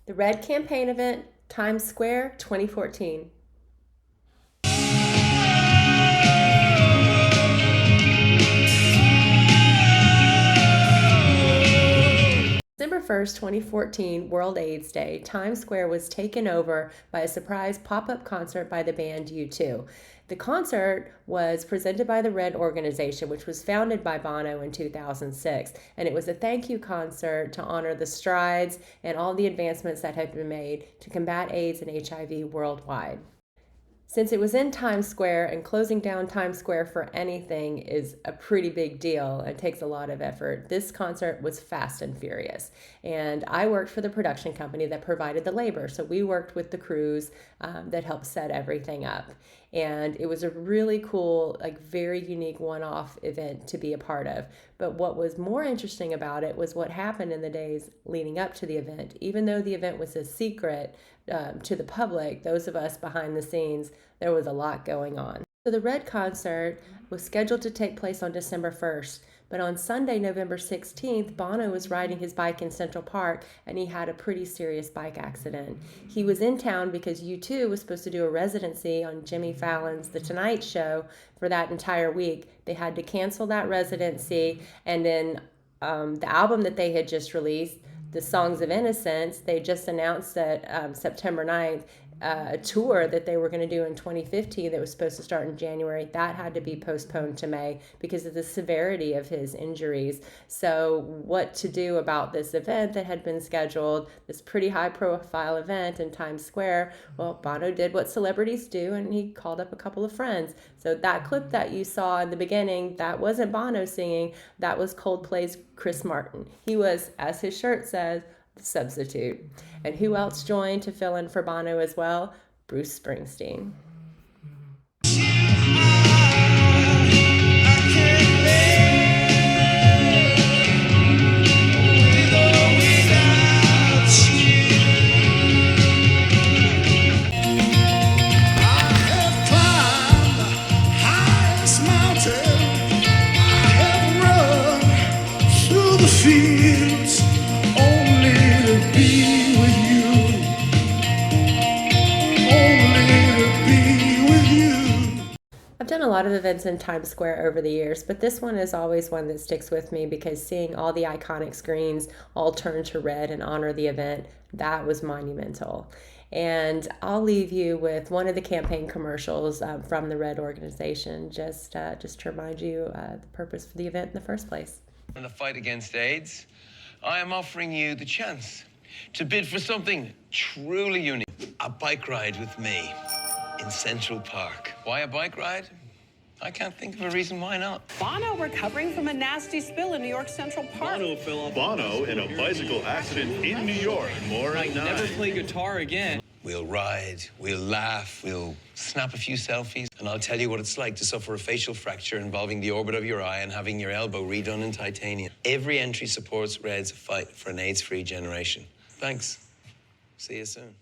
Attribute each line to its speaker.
Speaker 1: The Red Campaign Event, Times Square, 2014. December 1st, 2014, World AIDS Day, Times Square was taken over by a surprise pop-up concert by the band U2. The concert was presented by the Red Organization, which was founded by Bono in 2006, and it was a thank you concert to honor the strides and all the advancements that have been made to combat AIDS and HIV worldwide. Since it was in Times Square, and closing down Times Square for anything is a pretty big deal and takes a lot of effort, this concert was fast and furious. And I worked for the production company that provided the labor, so we worked with the crews that helped set everything up. And it was a really cool, very unique one-off event to be a part of. But what was more interesting about it was what happened in the days leading up to the event. Even though the event was a secret to the public, those of us behind the scenes, there was a lot going on. So the Red concert was scheduled to take place on December 1st, but on Sunday, November 16th, Bono was riding his bike in Central Park and he had a pretty serious bike accident. He was in town because U2 was supposed to do a residency on Jimmy Fallon's The Tonight Show for that entire week. They had to cancel that residency, and then the album that they had just released, The Songs of Innocence, they just announced that September 9th, a tour that they were going to do in 2015 that was supposed to start in January, that had to be postponed to May because of the severity of his injuries. So what to do about this event that had been scheduled, this pretty high profile event in Times Square? Well, Bono did what celebrities do, and he called up a couple of friends. So that clip that you saw in the beginning, that wasn't Bono singing, that was Coldplay's Chris Martin. He was, as his shirt says, the substitute. And who else joined to fill in for Bono as well? Bruce Springsteen.
Speaker 2: Fields only to be with you, only to be with you.
Speaker 1: I've done a lot of events in Times Square over the years, but this one is always one that sticks with me because seeing all the iconic screens all turn to red and honor the event, that was monumental. And I'll leave you with one of the campaign commercials from the Red Organization, just to remind you the purpose for the event in the first place.
Speaker 3: In the fight against AIDS, I am offering you the chance to bid for something truly unique. A bike ride with me in Central Park. Why a bike ride? I can't think of a reason why not.
Speaker 4: Bono recovering from a nasty spill in New York Central Park.
Speaker 5: Bono in a bicycle accident in New York. More at 9.
Speaker 6: Never play guitar again.
Speaker 3: We'll ride, we'll laugh, we'll snap a few selfies, and I'll tell you what it's like to suffer a facial fracture involving the orbit of your eye and having your elbow redone in titanium. Every entry supports Red's fight for an AIDS-free generation. Thanks. See you soon.